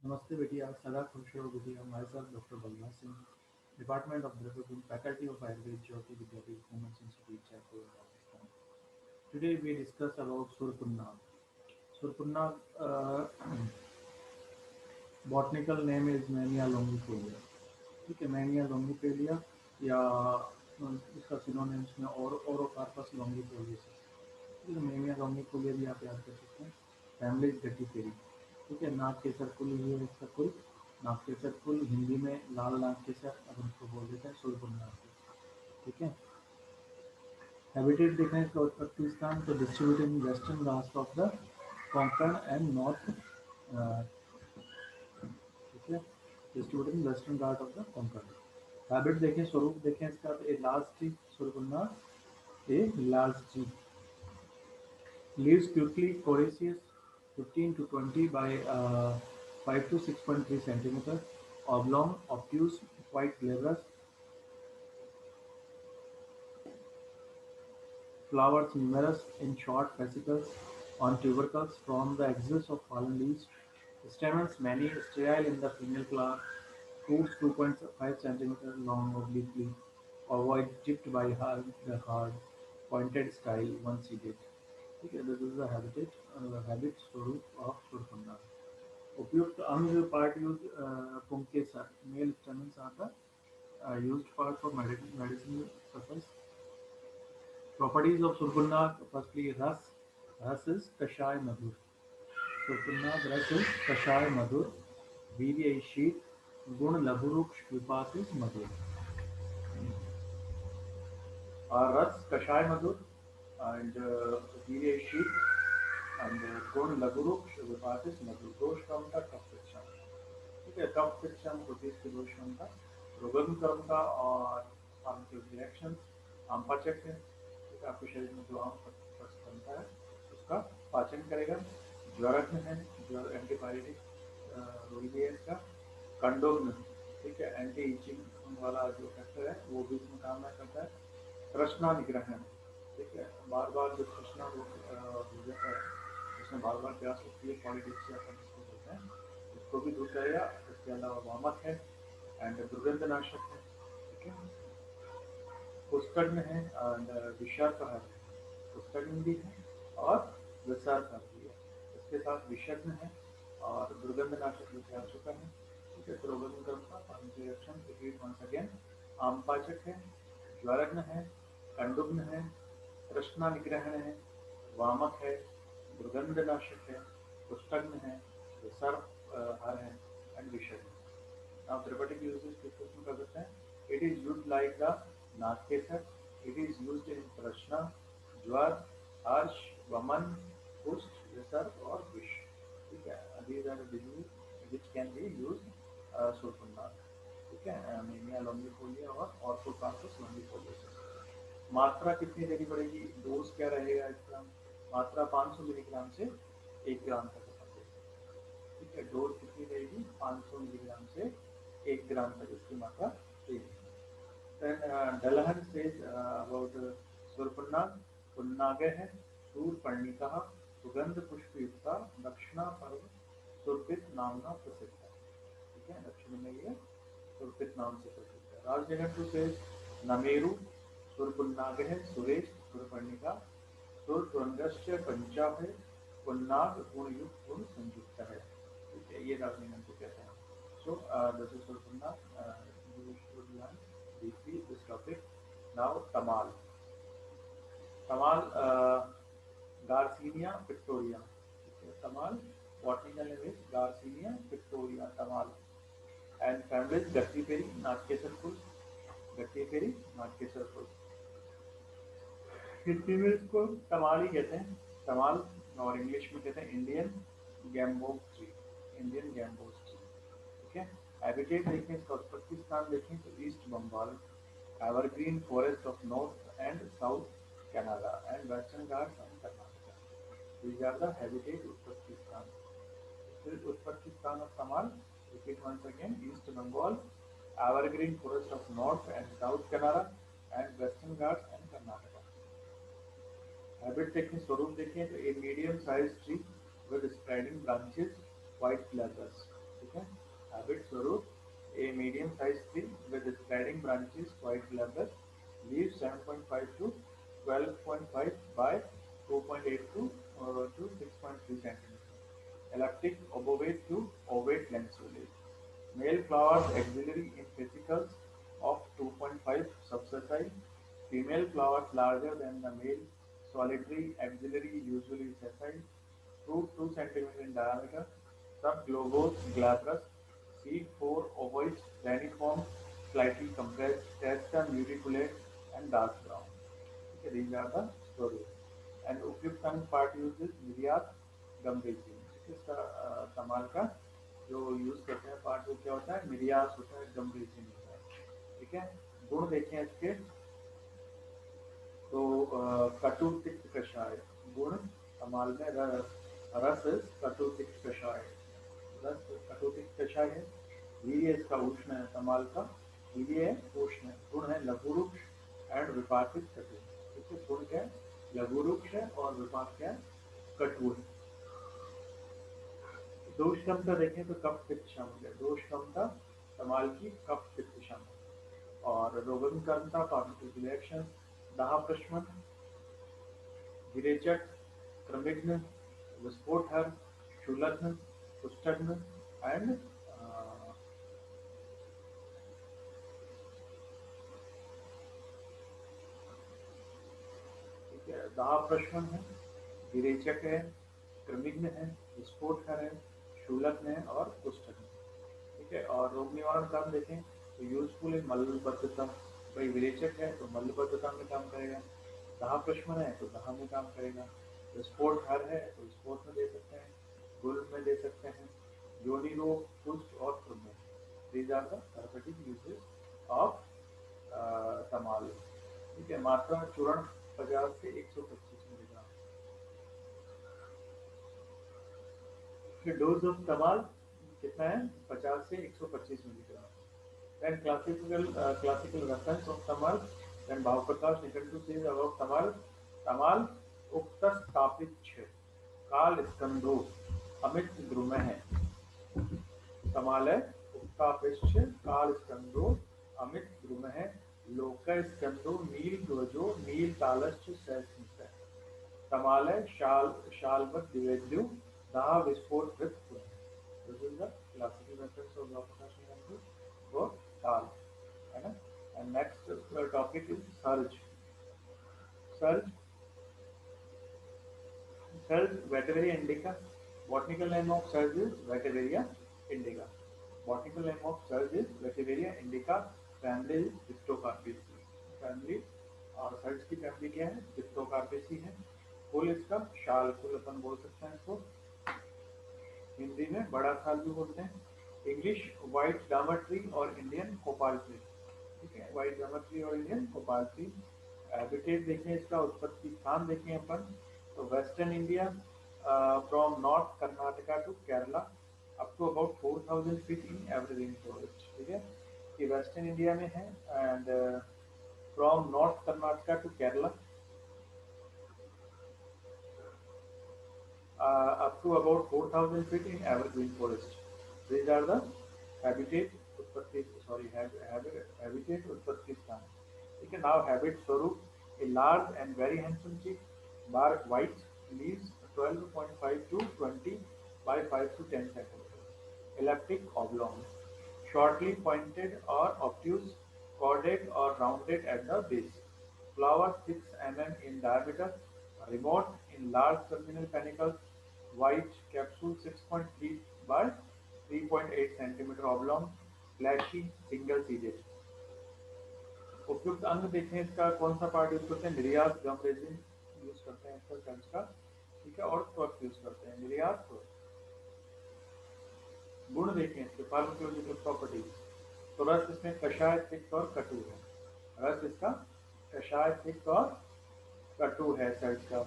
नमस्ते बेटिया, सदा खुश रहो बेटिया। My self doctor Balraj Singh, department of Dehradun, faculty of Ayurveda, Jyoti Vidyapeeth, Women's Institute, Jaipur, Rajasthan. Today we discuss about Surpunna. Surpunna, botanical name is Mania longifolia. ठीक है, mania लॉन्गिफोलिया या इसका सिनोनिम्स में और ओरोकार्पस लॉन्गिफोलियस। ठीक है, मैनिया लॉन्गिफोलिया भी आप याद कर सकते हैं। फैमिली गट्टीफेरी। ठीक है, नाग केसर फूल, ये है इसका फूल। नाग केसर फूल हिंदी में लाल नाग केसर अब उसको बोल देते हैं सुरपुन्ना फूल। ठीक है, हैबिटेट देखें इसका उत्पत्ति स्थान तो distributed in western Ghats of the Konkan and north. ठीक है, distributed in western Ghat of the Konkan. Habit देखें, स्वरूप देखें इसका तो ए लार्ज ट्री सुरपुन्ना, a large tree. Leaves quickly coriaceous, 15 to 20 by 5 to 6.3 centimeter, oblong, obtuse, quite glabrous. Flowers numerous in short fascicles on tubercles from the axils of fallen leaves. Stamens many, sterile in the female flower. Fruits 2.5 centimeter long obliquely, ovoid tipped by the hard, pointed style, one-seeded. ठीक है, this is the habit स्वरूप of Surkunda. उपयुक्त अंग part used पुंकेसर, male stamens are the used part for medicinal purpose. Properties of surkunna, firstly ras. Ras is kashay madhur. Surkunna ras is kashay madhur. Veerya is sheet. Gun labhuruksh vipas is madhur. Ras kashay madhur and Veerya is sheet and Gun labhuruksh vipas is madhur. दोष क्रम का कफ शिक्षण। ठीक है, कफ शिक्षण proteases के दोष क्रम का, रोगन क्रम का और फार्मास्यूटिकल रिएक्शन आमपाचक है। ठीक है, आपके शरीर में जो आम बनता है उसका पाचन करेगा। ज्वरक है, ज्वर एंटीबायोटिक रोल भी है इसका। कंडोम, ठीक है, एंटी इचिंग वाला जो फैक्टर है वो भी इसमें काम करता है। तृष्णा निग्रहण, ठीक है, बार बार जो तृष्णा हो जाता है, जिसमें बार बार प्यास लगती है, पॉलिटिक्स या जिसको बोलते हैं, उसको भी दूर करेगा। इसके अलावा वामक है एंड दुर्गंधनाशक है। ठीक है, पुष्कर्ण है एंड विषाक्त है। पुष्कर्ण भी है और विषाक्त भी है। इसके साथ विषग्न है और दुर्गंधनाशक भी आ चुका है। ठीक है, रोगन का रिएक्शन रिपीट वंस अगेन। आमपाचक है, ज्वरग्न है, कंडुग्न है, तृष्णा निग्रहण है, वामक है, दुर्गंधनाशक है, पुष्कर्ण है, विसर्प हर है एंड विषग्न। Now therapeutic uses किस किस्म का करते हैं? It is used like the नागकेसर. It is used in प्रश्न, ज्वर, हर्ष, वमन, कुष्ठ, विसर्ग और विष। ठीक है, these are the diseases which can be used Surkunda. ठीक है, अनीमिया लॉन्गिफोलिया और ऑर्थोकार्पस लॉन्गिफोलियोसिस। मात्रा कितनी देनी पड़ेगी, डोज क्या रहेगा इसका? मात्रा 500 मिलीग्राम से 1 ग्राम तक अपन दे सकते हैं। ठीक है, डोज कितनी रहेगी? 500 मिलीग्राम से 1 ग्राम तक इसकी मात्रा देनी है। Then Dalahan says about Surpanna, पुन्नागे है, शूरपर्णिका, सुगंध पुष्पयुक्ता, दक्षिणा पर्व सुरपित नामना प्रसिद्ध है। ठीक है, दक्षिण में ये सुरपित नाम से प्रसिद्ध है। राजनगर टू से नमेरु, सुरपुन्नागे है, सुरेश, सुरपर्णिका, सुरपुरंगस्य पंचा है, पुन्नाग गुणयुक्त गुण संयुक्त है। ठीक है, ये राजनगर को कहते हैं। So this is Surpunna. You should learn briefly this topic. Now Tamal. Tamal Garcinia pictoria. Okay, Tamal, botanical name is Garcinia pictoria. Tamal. And family is Gattiferi, Natkesar full. Gattiferi, Natkesar full. Hindi में इसको तमाल ही कहते हैं, तमाल। और English में कहते हैं Indian gamboge tree, Indian gamboge tree. ठीक है, हैबिटेट देखें, इसका उत्पत्ति स्थान देखें तो east Bengal, evergreen forest of north and south Canara and western Ghats and Karnataka. These are the habitat उत्पत्ति स्थान। फिर उत्पत्ति स्थान ऑफ तमाल, repeat once again, east Bengal, evergreen forest of north and south Canara and western Ghats and Karnataka. Habit देखें, स्वरूप देखें तो a medium size tree with spreading branches, quite glabrous. ठीक है। हैबिट स्वरूप a medium size tree with spreading branches quite glabrous, leaves 7.5 to 12.5 by 2.8 to 6.3 centimeter, elliptic, obovate to ovate lanceolate. Male flowers axillary in fascicles of 2.5 subsessile. Female flowers larger than the male, solitary, axillary, usually sessile. Fruit 2 centimeter in diameter. Subglobose, glabrous. Seed 4 ovoid, reniform, slightly compressed. Testa muticulate and dark brown. Okay, these are the stories. And उपयुक्त part uses निर्यात गम्भीर। इसका कमाल का जो use करते हैं part वो क्या होता है, निर्यात होता है, गंभीर होता है। ठीक है। गुण देखें इसके तो कटु तिक्त कषाय गुण कमाल में रस कटु तिक्त कषाय, रस कटु तिक्त कषाय है। वीर्य इसका उष्ण है, कमाल का वीर्य है उष्ण है। गुण है लघुरुक्ष एंड विपाकित कटु। ठीक है। गुण क्या है, लघुरुक्ष है और विपाक क्या है, कटु है। दोष क्षमता देखें तो कफ पित्त शामिल है, दोष क्षमता कमाल की कफ पित्त शामिल। और रोगन क्षमता फार्मास्यूटिकल रिएक्शन, दाह प्रशमन, विरेचक, क्रमिघ्न, विस्फोटहर, शूलग्न, कुष्ठग्न एंड ठीक है। दाह प्रशमन है, विरेचक है, क्रमिघ्न है, विस्फोटहर है, शूलग्न है और कुष्ठग्न। ठीक है। और रोग निवारण काम देखें तो यूजफुल इन मलबद्धता, भाई विरेचक है तो मलबद्धता में काम करेगा, दाह प्रशमन है तो दाह में काम करेगा, विस्फोट हर है तो विस्फोट में दे सकते हैं, गुल में दे सकते हैं, योनि रोग, कुष्ठ और क्रमण। These are the therapeutic uses of तमाल। ठीक है। मात्रा चूर्ण 50 से 125 मिलीग्राम। फिर डोज ऑफ तमाल कितना है, 50 से 125 milligram. Then classical reference of Tamal, then Bhavprakash Nikantu says about Tamal, Tamal उक्तस्थापित काल स्कंदो अमित द्रुम है। तमाल है उक्तापिश्च काल स्कंदो अमित द्रुम है, लोक स्कंदो नील ध्वजो नील तालश्च सहस्मित है। तमाल है शालवत दिवेद्यु दाह विस्फोट वृत्त। This is the classical reference of Bhavprakash Nikantu for ताल, है ना। एंड नेक्स्ट टॉपिक इज सर्ज। सर्ज, सर्ज Vateria indica, botanical name of सर्ज is Vateria indica. Botanical name of सर्ज is Vateria indica. Family is Dipterocarpaceae. Family और सर्ज की फैमिली क्या है, डिप्टोकार्पेसी है। फुल इसका शाल, फुल अपन बोल सकते हैं इसको, हिंदी में बड़ा साल भी बोलते हैं। इंग्लिश व्हाइट डामर ट्री और इंडियन कोपाल ट्री। ठीक है। व्हाइट डामर ट्री और इंडियन कोपाल ट्री। हैबिटेट देखें इसका, उत्पत्ति स्थान देखें अपन तो western India from north Karnataka to Kerala up to about 4000 feet in evergreen forest. ठीक है। कि वेस्टर्न इंडिया में है and from north Karnataka to Kerala up to about 4000 feet in evergreen forest. These are the habitat उत्पत्ति, sorry, habitat उत्पत्ति स्थान। ठीक है। Now habit स्वरूप, a large and very handsome tree, bark white, leaves 12.5 to 20 by 5 to 10 centimeters, elliptic oblong, shortly pointed or obtuse, cordate or rounded at the base, flowers 6 mm in diameter, remote in large terminal panicles, white capsule 6.3 by 3.8 centimeter oblong, fleshy, single seeded। उपयुक्त अंग देखें इसका, कौन सा part use करते हैं, निर्यात गम resin use करते हैं इसका सेल्स का। ठीक है। और त्वक यूज करते हैं, निर्यात त्वक। गुण देखें इसके, फार्माकोलॉजिकल प्रॉपर्टीज तो रस इसमें कषाय, तिक्त और कटु है। रस इसका कषाय, तिक्त और कटु है सेल्स का।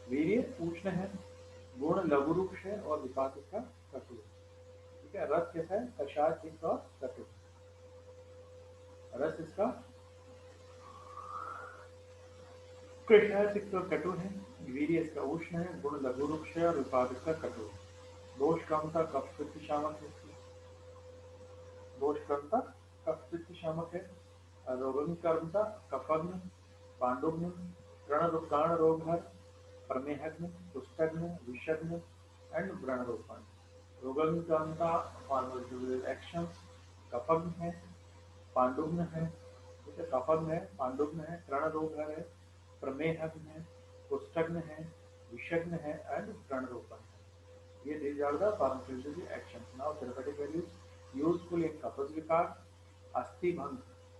वीर्य उष्ण है, गुण लघुरुक्ष है और विपाक इसका कटु है। ठीक है। रस कैसा है, कषाय, तिक्त और कटु। रस इसका कषाय, तिक्त और कटु है। वीर्य इसका उष्ण है, गुण लघुरुक्ष है और विपाक इसका कटु है। दोष कमता कफ पित्त शामक है। दोषकर्ता कफ पित्त शामक है। रोगनिकर्ता कफग्नि, पांडुग्नि, तृण रोगहर, प्रमेहग्नि, कुष्ठग्नि, विषग्नि एंड व्रण रोपण। रोगनिकर्ता फार्मास्यूटिकल एक्शंस कफग्नि है, पांडुग्न है, ठीक है, कफग्न है, पांडुग्न है, तृण रोगहर है, प्रमेहग्न है, कुष्ठग्न है, विषग्न है एंड व्रण रोपण है। ये these are the pharmaceutical actions. Now therapeutic values useful in कब्ज विकार, अस्थि भंग,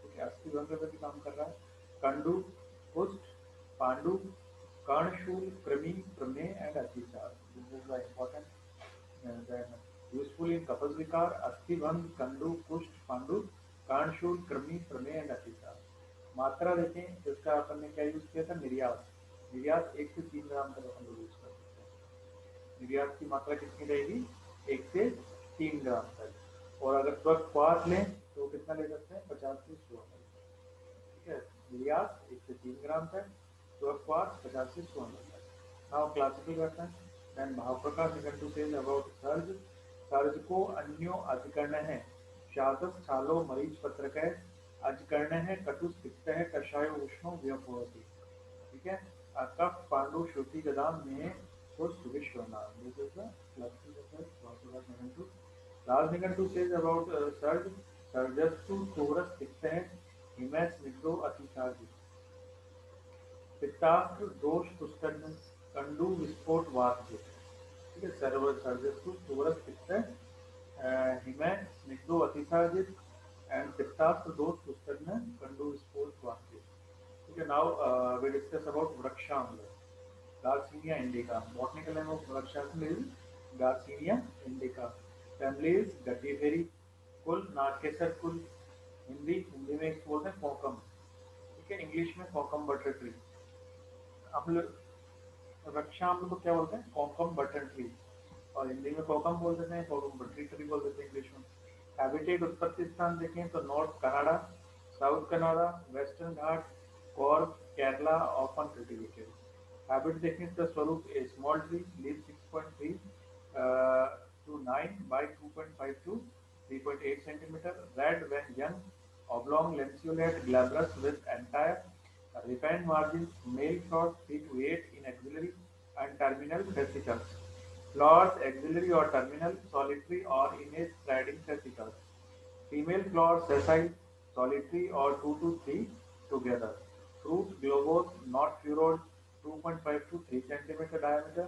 ठीक है, अस्थि भंग पे भी काम कर रहा है, कंडू, कुष्ठ, पांडु, कर्णशूल, कृमि, प्रमेह एंड अतिसार। This is the important useful in कब्ज विकार, अस्थि भंग, कंडू, कुष्ठ, पांडु, कर्णशूल, कृमि, प्रमेह एंड अतिसार। मात्रा देखें, जिसका अपन ने क्या यूज किया था, निर्यास। निर्यास 1 से 3 ग्राम तक अपन लोग यूज कर सकते हैं। निर्यात की मात्रा कितनी रहेगी, 1 से 3 ग्राम तक। और अगर त्वक क्वाथ लें तो कितना ले सकते हैं, 50 से 100 ml, ठीक है। निर्यात 1 से 3 ग्राम तक, त्वक क्वाथ 50 से 100 ml तक। Now classical reference, then Bhav Prakash निकट टू सेज अबाउट सर्ज। सर्ज को अन्यो अधिकरण है, शातस छालो मरीच पत्रक है, अधिकरण है, कटुस पित्त है, कषाय उष्णो व्यपोहति, ठीक है। कफ पांडु श्रुति गदाम में कुछ Vishwanath. This is the classical reference. Last निकट टू सेज अबाउट सर्ज। सर्जस्तु थोरस पित्त है, हिमैस निग्रो अतिसार, पित्तास्त्र दोष पुस्तक, कंडू विस्फोट वात, ठीक है। सर्व सर्जस्तु थोरस पित्त, हिमय स्निग्धो अतिसाजित एंड पित्तास्त्र दोष पुस्तक में कंडू विस्फोट वात, ठीक है। नाउ वी डिस्कस अबाउट वृक्षाम्ल, Garcinia indica. Botanical name of वृक्षाम्ल is Garcinia indica. Family is Gatifery. कुल नागकेसर कुल। हिंदी में इसको बोलते हैं कोकम, ठीक है, इंग्लिश में कोकम बटर ट्री। अम्ल, वृक्षाम्ल को क्या बोलते हैं, कोकम बटर ट्री, और हिंदी में कोकम बोल देते हैं, कोकम बटर ट्री बोल देते हैं इंग्लिश में। हैबिटेट उत्पत्ति स्थान देखें तो north Canara, south Canara, western Ghat, Coorg, Kerala, often cultivated. Habit देखें तो स्वरूप a small tree, leave 6.3 to 9 by 2.5 to 3.8 centimeter, red when young, oblong, lanceolate, glabrous with entire refined margins, male flowers 3 to 8 in axillary and terminal fascicles. Flowers axillary or terminal, solitary or in a spreading fascicles. Female flowers sessile, solitary or 2 to 3 together. Fruit globose, not furrowed, 2.5 to 3 centimeter diameter,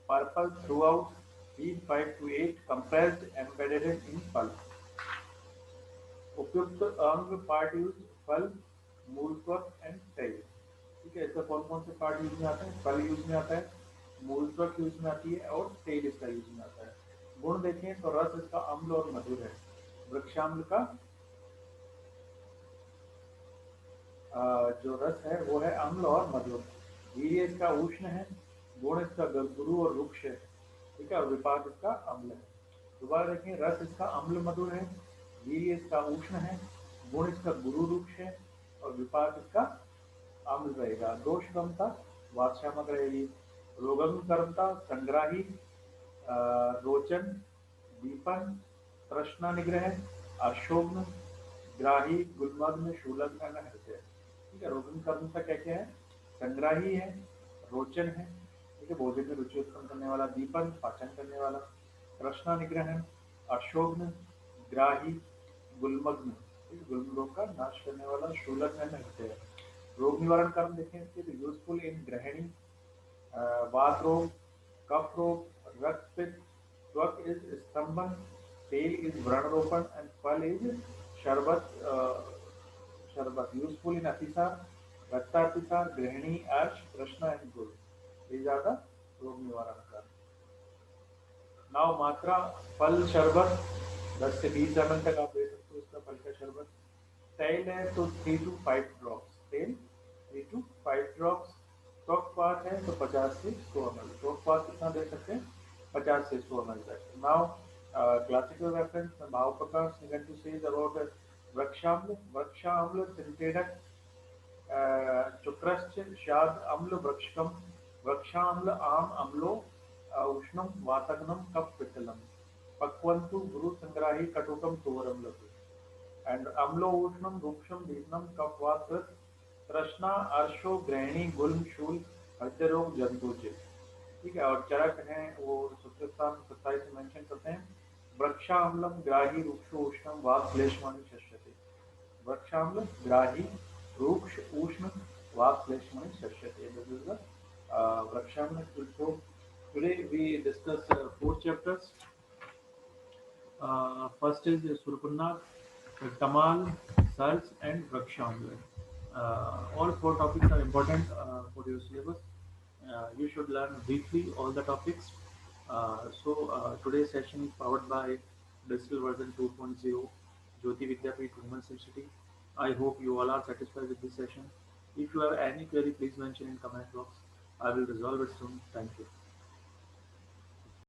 purple throughout, leaf 5 to 8, compressed, embedded in pulp. उपयुक्त अंग part use, फल, मूल त्वक and tell, ठीक है। इसका कौन कौन से पार्ट यूज में आते हैं, फल यूज में आता है, मूल त्वक यूज में आती है और टेल इसका यूज में आता है। गुण देखें तो रस इसका अम्ल और मधुर है। वृक्षाम्ल का जो रस है वो है अम्ल और मधुर। वीर्य इसका उष्ण है, गुण इसका गुरु और रुक्ष है, ठीक है, और विपाक इसका अम्ल है। दोबारा देखें, रस इसका अम्ल मधुर है, वीर्य इसका उष्ण है, गुण इसका गुरु रुक्ष है और विपाक इसका अम्ल रहेगा। दोष कमता वात्स्यामक रहेगी। रोगम कर्मता संग्राही, रोचन, दीपन, तृष्णा निग्रह, अशोभन, ग्राही, गुलमग्न, शूलग्न एंड हृदय, ठीक है। रोगन कर्मता क्या क्या है, संग्राही है, रोचन है, ठीक है, भोजन में रुचि उत्पन्न करने वाला, दीपन पाचन करने वाला, तृष्णा निग्रह, अशोभन, ग्राही, गुलमग्न, ठीक है, गुल्म रोग का नाश करने वाला, शूलग्न एंड हृदय। रोग निवारण कर्म देखें इसके तो यूजफुल इन ग्रहणी, वात रोग, कफ रोग, रक्त पित्त, त्वक इज स्तंभन, तेल इज व्रण रोपण एंड फल इज शरबत। शरबत यूजफुल इन अतिसार, रक्तातिसार, गृहिणी, अर्श, कृष्णा एंड गुल। these are the रोग निवारण कर्म। नाउ मात्रा, फल शरबत 10 से 20 ml तक आप ले सकते हो इसका फल का शरबत। तेल है तो 3 to 5 ड्रॉप्स, तेल 3 to 5 ड्रॉप्स। त्वक पात है तो 50 से 100 ml। त्वक पात कितना दे सकते हैं, 50 से 100 ml तक। नाउ क्लासिकल रेफरेंस, भाव प्रकाश निकट टू सेज अबाउट वृक्षाम्ल। वृक्षाम्ल सिंटेडक, चुक्रश्च शाद अम्ल वृक्षकम, वृक्षाम्ल आम अम्लो, उष्णम वातग्नम कफ पित्तलम, पक्वंतु गुरु संग्राही कटुकम तुवरम लघु। and Amlo Ushnam Ruksham Dipnam Kapvat Trashna Arsho Grahini Gulm Shul हृदय जंतुज। ठीक है, और चरक हैं वो सबसे स्थान 27 में मेंशन करते हैं। वृक्षाम्लम ग्राही रुक्षो उष्णम वात क्लेशमानी शस्यते। वृक्षाम्ल ग्राही रुक्ष उष्ण वात क्लेशमानी शस्यते। This is the Vrikshamla. So today we discuss four chapters. First is Surpanag, Tamal, Sals, and Vrikshamla. All four topics are important for your syllabus. You should learn briefly all the topics. Today's session is powered by Digital Version 2.0, Jyoti Vidyapeeth Women's Institute. I hope you all are satisfied with this session. If you have any query, please mention in comment box. I will resolve it soon. Thank you.